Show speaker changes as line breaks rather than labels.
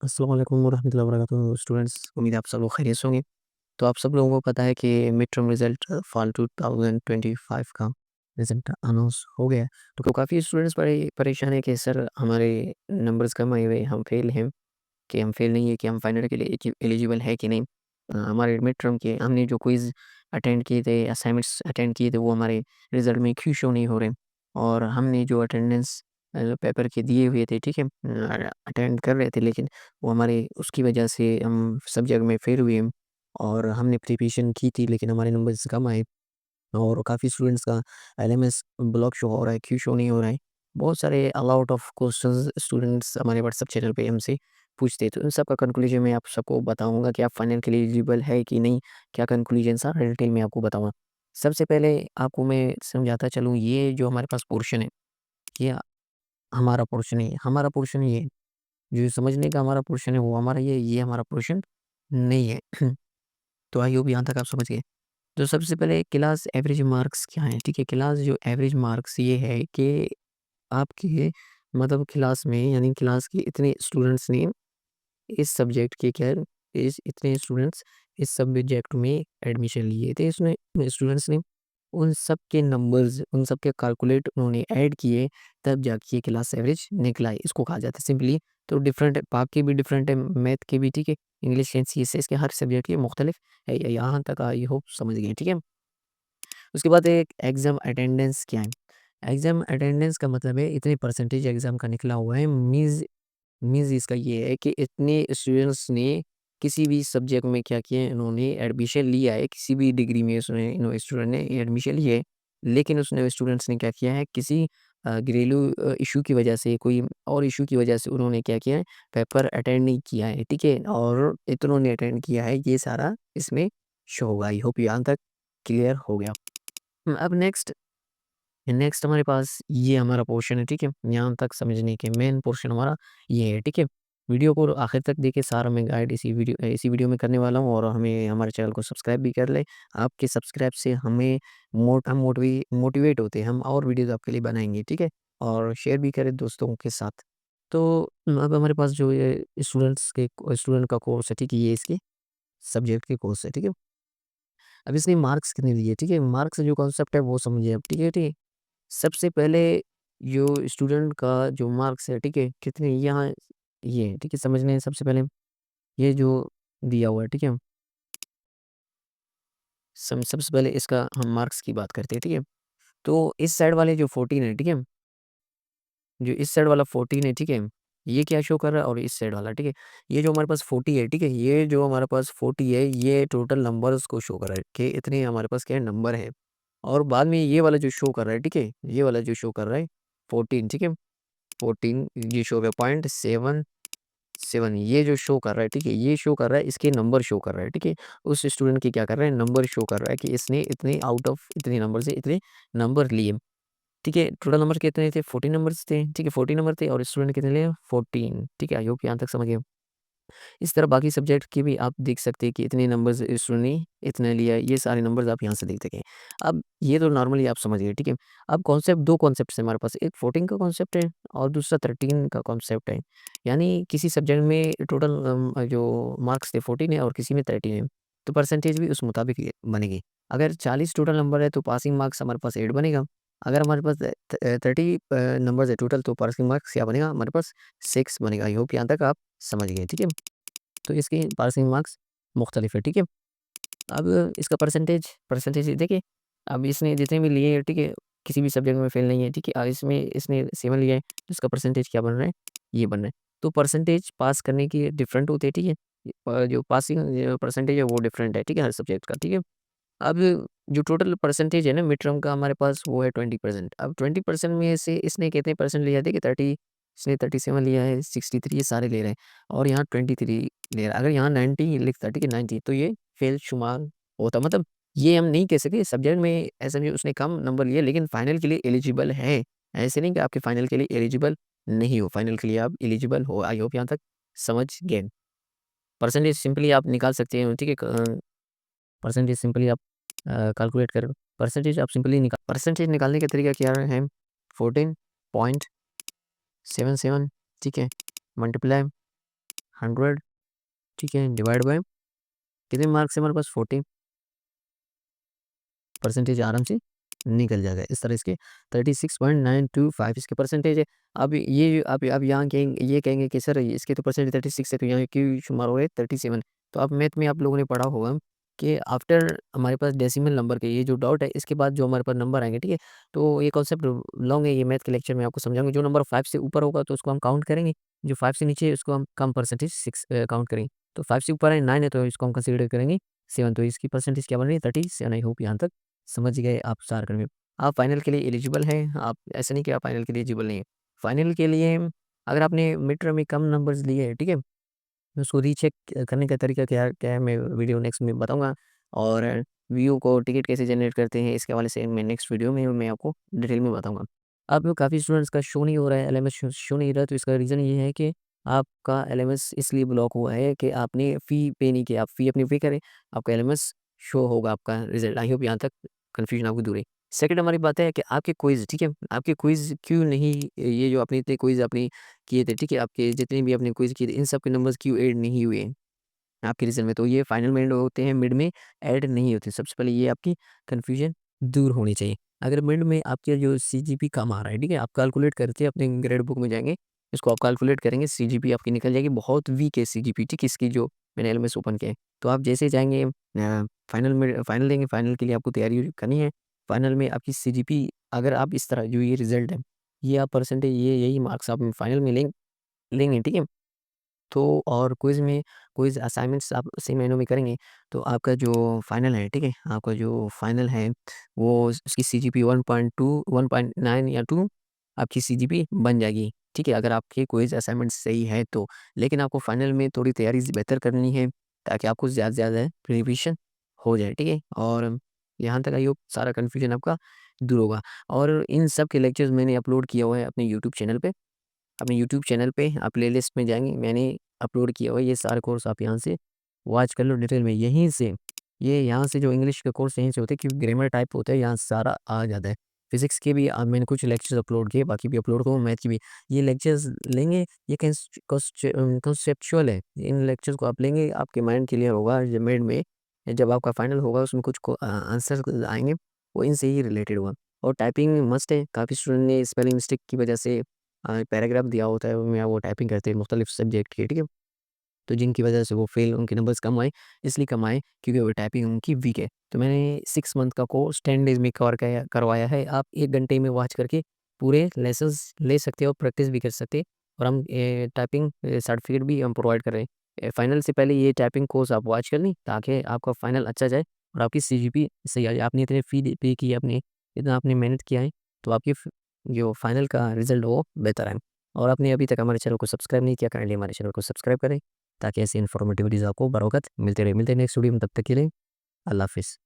अस्सलाम वालेकुम वरहमतुल्लाहि वबरकातुहू स्टूडेंट्स, उम्मीद है आप सब लोग खैरियत से होंगे। तो आप सब लोगों को पता है कि मिड टर्म रिजल्ट फॉल 2025 का रिजल्ट अनाउंस हो गया है। तो काफ़ी स्टूडेंट्स परेशान है कि सर हमारे नंबर्स कम आए हुए हैं, हम फेल हैं, कि हम फेल नहीं है, कि हम फाइनल के लिए एलिजिबल है कि नहीं। हमारे मिड टर्म के हमने जो क्विज़ अटेंड किए थे, असाइनमेंट्स अटेंड किए थे, वो हमारे रिजल्ट में क्यों शो नहीं हो रहे। और हमने जो अटेंडेंस पेपर के दिए हुए थे, ठीक है, अटेंड कर रहे थे, लेकिन वो हमारे उसकी वजह से हम सब्जेक्ट में फेल हुए। और हमने प्रिपरेशन की थी, लेकिन हमारे नंबर्स कम आए। और काफ़ी स्टूडेंट्स का एलएमएस ब्लॉक शो हो रहा है, क्यों शो नहीं हो रहा है। बहुत सारे अलाउट ऑफ क्वेश्चंस स्टूडेंट्स हमारे व्हाट्सएप चैनल पे हमसे पूछते हैं, तो इन सब का कंक्लूजन मैं आप सबको बताऊंगा कि आप फाइनल के लिए एलिजिबल है कि नहीं, क्या कंक्लूजन सारा डिटेल में आपको बताऊंगा। सबसे पहले आपको मैं समझाता चलूँ, ये जो हमारे पास पोर्शन है, ये हमारा पोर्शन है, हमारा पोर्शन ये है। जो समझने का हमारा पोर्शन है वो हमारा ये हमारा पोर्शन नहीं है। तो आई होप यहाँ तक आप समझ गए। तो सबसे पहले क्लास एवरेज मार्क्स क्या हैं? ठीक है, क्लास जो एवरेज मार्क्स ये है कि आपके मतलब क्लास में, यानी क्लास के इतने स्टूडेंट्स ने इस सब्जेक्ट के क्या है, इस इतने स्टूडेंट्स इस सब्जेक्ट में एडमिशन लिए थे। इसमें स्टूडेंट्स ने उन सब के नंबर्स, उन सब के कैलकुलेट उन्होंने ऐड किए, तब जाके ये क्लास एवरेज निकला है। इसको कहा जाता है सिंपली। तो डिफरेंट है, बाकी भी डिफरेंट है, मैथ के भी, ठीक है, इंग्लिश एंड सीएसएस के हर सब्जेक्ट के मुख्तलिफ है। यहाँ तक आई होप समझ गए, ठीक है। उसके बाद एक एग्ज़ाम अटेंडेंस क्या है? एग्ज़ाम अटेंडेंस का मतलब है इतने परसेंटेज एग्ज़ाम का निकला हुआ है। मीन्स इसका ये है कि इतने स्टूडेंट्स ने किसी भी सब्जेक्ट में क्या किया है, इन्होंने एडमिशन लिया है, किसी भी डिग्री में उसने इन्हों स्टूडेंट ने एडमिशन लिया है। लेकिन उसने स्टूडेंट्स ने क्या किया है, किसी घरेलू इश्यू की वजह से, कोई और इश्यू की वजह से उन्होंने क्या किया है, पेपर अटेंड नहीं किया है, ठीक है? और इतनों ने अटेंड किया है, ये सारा इसमें शो होगा। आई होप यहाँ तक क्लियर हो गया। अब नेक्स्ट नेक्स्ट हमारे पास ये हमारा पोर्शन है, ठीक है? यहाँ तक समझने के मेन पोर्शन हमारा ये है, ठीक है? वीडियो को आखिर तक देखिए, सारा मैं गाइड इसी वीडियो में करने वाला हूँ। और हमें हमारे चैनल को सब्सक्राइब भी कर लें। आपके सब्सक्राइब से हमें हम मोटिवेट होते हैं, हम और वीडियोज़ आपके लिए बनाएँगे, ठीक है? और शेयर भी करें दोस्तों के साथ। तो अब हमारे पास जो ये स्टूडेंट का कोर्स है, ठीक है? ये इसके सब्जेक्ट के कोर्स है, ठीक है? अब इसने मार्क्स कितने लिए, ठीक है? मार्क्स जो कॉन्सेप्ट है वो समझिए आप, ठीक है? ठीक है? सबसे पहले जो स्टूडेंट का जो मार्क्स है, ठीक है? कितने यहाँ ये है, ठीक है? समझने हैं सबसे पहले ये जो दिया हुआ है, ठीक है? सबसे पहले इसका हम मार्क्स की बात करते हैं, ठीक है? तो इस साइड वाले जो 14 है, ठीक है? जो इस साइड वाला 14 है, ठीक है? ये क्या शो कर रहा है, और इस साइड वाला, ठीक है? ये जो हमारे पास 40 है, ठीक है? ये जो हमारे पास 40 है, ये टोटल नंबर्स को शो कर रहा है कि इतने हमारे पास क्या है, नंबर है। और बाद में ये वाला जो शो कर रहा है, ठीक है? ये वाला जो शो कर रहा है 14, ठीक है? 14 ये शो हो गया 0.77, ये जो शो कर रहा है, ठीक है? ये शो कर रहा है, इसके नंबर शो कर रहा है, ठीक है? उस स्टूडेंट के क्या कर रहा है, नंबर शो कर रहा है कि इसने इतने आउट ऑफ इतने नंबर से इतने नंबर लिए, ठीक है? टोटल नंबर कितने थे? 14 नंबर्स थे, ठीक है? 14 नंबर थे और स्टूडेंट कितने लिए? 14, ठीक है? आई होप यहाँ तक समझ गए। इस तरह बाकी सब्जेक्ट के भी आप देख सकते हैं कि इतने नंबर्स स्टूडेंट ने इतना लिया है, ये सारे नंबर्स आप यहाँ से देख सकें। अब ये तो नॉर्मली आप समझ गए, ठीक है? अब कॉन्सेप्ट 2 कॉन्सेप्ट्स हैं हमारे पास, एक 14 का कॉन्सेप्ट है और दूसरा 13 का कॉन्सेप्ट है। यानी किसी सब्जेक्ट में टोटल जो मार्क्स थे 14 है और किसी में 13 है, तो परसेंटेज भी उस मुताबिक ये बनेगी। अगर 40 टोटल नंबर है तो पासिंग मार्क्स हमारे पास 8 बनेगा। अगर हमारे पास 30 नंबर्स है टोटल, तो पासिंग मार्क्स क्या बनेगा हमारे पास? 6 बनेगा। आई होप यहाँ तक आप समझ गए, ठीक है? तो इसके पासिंग मार्क्स मुख्तलिफ है, ठीक है? अब इसका परसेंटेज देखिए, अब इसने जितने भी लिए हैं, ठीक है? किसी भी सब्जेक्ट में फेल नहीं है, ठीक है? इसमें इसने 7 लिया है, तो इसका परसेंटेज क्या बन रहा है? ये बन रहा है। तो परसेंटेज पास करने की डिफरेंट होते हैं, ठीक है? जो पासिंग परसेंटेज है वो डिफरेंट है, ठीक है? हर सब्जेक्ट का, ठीक है? अब जो टोटल परसेंटेज है ना मिड टर्म का हमारे पास, वो है 20%। अब 20% में से इसने कितने परसेंट लिया? देखिए 30, इसने 37 लिया है, 63 ये सारे ले रहे हैं, और यहाँ 23 ले रहा है। अगर यहाँ 90 लिखता, ठीक है, 90, तो ये फेल शुमार होता। मतलब ये हम नहीं कह सकते सब्जेक्ट में ऐसा नहीं उसने कम नंबर लिए, लेकिन फाइनल के लिए एलिजिबल है। ऐसे नहीं कि आपके फाइनल के लिए एलिजिबल नहीं हो, फाइनल के लिए आप एलिजिबल हो। आई होप यहाँ तक समझ गए। परसेंटेज सिंपली आप निकाल सकते हैं, ठीक है? परसेंटेज सिंपली आप कैलकुलेट करो। परसेंटेज निकालने का तरीका क्या है? 14.77, ठीक है, मल्टीप्लाई 100, ठीक है, डिवाइड बाय कितने मार्क्स है हमारे पास 40 परसेंटेज आराम से निकल जाएगा। इस तरह इसके 36.925 इसके परसेंटेज है। अब ये आप यहाँ कहेंगे, ये कहेंगे कि सर इसके तो परसेंटेज 36 है, तो यहाँ क्यों शुमार हो रहे 37। तो अब मैथ में आप लोगों ने पढ़ा होगा कि आफ्टर हमारे पास डेसिमल नंबर के ये जो डॉट है, इसके बाद जो हमारे पास नंबर आएंगे, ठीक है। तो ये कॉन्सेप्ट लॉन्ग है, ये मैथ के लेक्चर में आपको समझाऊंगे। जो नंबर 5 से ऊपर होगा तो उसको हम काउंट करेंगे, जो 5 से नीचे है उसको हम कम परसेंटेज 6 काउंट करेंगे। तो 5 से ऊपर है 9 है, तो इसको हम कंसिडर करेंगे 7। तो इसकी परसेंटेज क्या बन रही है 37। आई होप यहाँ तक समझ गए आप सार में। आप फाइनल के लिए एलिजिबल हैं, आप ऐसा नहीं कि आप फाइनल के लिए एलिजिबल नहीं है। फाइनल के लिए अगर आपने मिड टर्म में कम नंबर्स लिए हैं, ठीक है, तो उसको रीचेक करने का तरीका क्या क्या है, मैं वीडियो नेक्स्ट में बताऊंगा। और व्यू को टिकट कैसे जनरेट करते हैं इसके हवाले से मैं नेक्स्ट वीडियो में मैं आपको डिटेल में बताऊंगा। अब काफ़ी स्टूडेंट्स का शो नहीं हो रहा है, एलएमएस शो नहीं रहा, तो इसका रीज़न ये है कि आपका एलएमएस इसलिए ब्लॉक हुआ है कि आपने फ़ी पे नहीं किया। आप फ़ी अपनी पे करें, आपका एलएमएस शो होगा, आपका रिजल्ट। आई होप यहाँ तक कन्फ्यूजन आपको दूर है। सेकंड हमारी बात है कि आपके क्विज़, ठीक है, आपके क्विज़ क्यों नहीं, ये जो आपने इतने क्विज़ आपने किए थे, ठीक है, आपके जितने भी आपने क्विज़ किए थे इन सब के नंबर्स क्यों ऐड नहीं हुए हैं आपके रिजल्ट में। तो ये फाइनल में ऐड होते हैं, मिड में ऐड नहीं होते। सबसे पहले ये आपकी कन्फ्यूजन दूर होनी चाहिए। अगर मिड में आपके जो सीजीपी कम आ रहा है, ठीक है, आप कैलकुलेट करके अपने ग्रेड बुक में जाएंगे, इसको आप कैलकुलेट करेंगे, सीजीपी आपकी निकल जाएगी। बहुत वीक है सीजीपी, ठीक है, इसकी जो मैंने एलएमएस ओपन किया है। तो आप जैसे जाएंगे फाइनल में, फाइनल देंगे, फाइनल के लिए आपको तैयारी करनी है। फाइनल में आपकी सीजीपी अगर आप इस तरह जो ये रिजल्ट है, ये आप परसेंटेज, ये यही मार्क्स आप फाइनल में लेंगे, ठीक है। तो और क्विज़ असाइनमेंट्स आप इसी महीनों में करेंगे, तो आपका जो फाइनल है, ठीक है, आपका जो फाइनल है वो उसकी सीजीपी 1.2 1.9 या 2 आपकी सीजीपी बन जाएगी, ठीक है, अगर आपके क्विज़ असाइनमेंट सही है तो। लेकिन आपको फाइनल में थोड़ी तैयारी बेहतर करनी है ताकि आपको ज़्यादा से ज़्यादा रिविज़न हो जाए, ठीक है। और यहाँ तक आई होप सारा कन्फ्यूजन आपका दूर होगा। और इन सब के लेक्चर्स मैंने अपलोड किया हुआ है अपने यूट्यूब चैनल पे। अपने यूट्यूब चैनल पे आप प्लेलिस्ट में जाएँगे, मैंने अपलोड किया हुआ है ये सारे कोर्स, आप यहाँ से वॉच कर लो डिटेल में। यहीं से ये यहाँ से जो इंग्लिश के कोर्स यहीं से होते हैं, क्योंकि ग्रामर टाइप होता है, यहाँ सारा आ जाता है। फिज़िक्स के भी मैंने कुछ लेक्चर्स अपलोड किए, बाकी भी अपलोड करूँगा, मैथ की भी। ये लेक्चर्स लेंगे, ये कॉन्सेप्चुअल है। इन लेक्चर्स को आप लेंगे, आपके माइंड क्लियर होगा। जब मिड में जब आपका फाइनल होगा उसमें कुछ आंसर आएँगे, वो इनसे ही रिलेटेड होगा। और टाइपिंग मस्ट है, काफ़ी स्टूडेंट ने स्पेलिंग मिस्टेक की वजह से पैराग्राफ दिया होता है उनमें, वो टाइपिंग करते हैं मुख्तलिफ सब्जेक्ट के, ठीक है। तो जिनकी वजह से वो फेल, उनके नंबर्स कम आए, इसलिए कम आए क्योंकि वो टाइपिंग उनकी वीक है। तो मैंने 6 मंथ का कोर्स 10 डेज़ में कवर करवाया है। आप 1 घंटे में वॉच करके पूरे लेसन्स ले सकते हो, प्रैक्टिस भी कर सकते हैं। और हम टाइपिंग सर्टिफिकेट भी हम प्रोवाइड कर रहे हैं। फाइनल से पहले ये टाइपिंग कोर्स आप वॉच कर लें ताकि आपका फाइनल अच्छा जाए और आपकी सीजीपी सही आ जाए। आपने इतने फ़ी पे की, आपने इतना आपने मेहनत किया है, तो आपकी जो फाइनल का रिज़ल्ट हो वो बेहतर आए। और आपने अभी तक हमारे चैनल को सब्सक्राइब नहीं किया, काइंडली हमारे चैनल को सब्सक्राइब करें ताकि ऐसी इन्फॉर्मेटिव वीडियोज़ आपको बर वक़्त मिलते रहे। मिलते हैं नेक्स्ट वीडियो में, तब तक के लिए अल्लाह हाफ़िज़।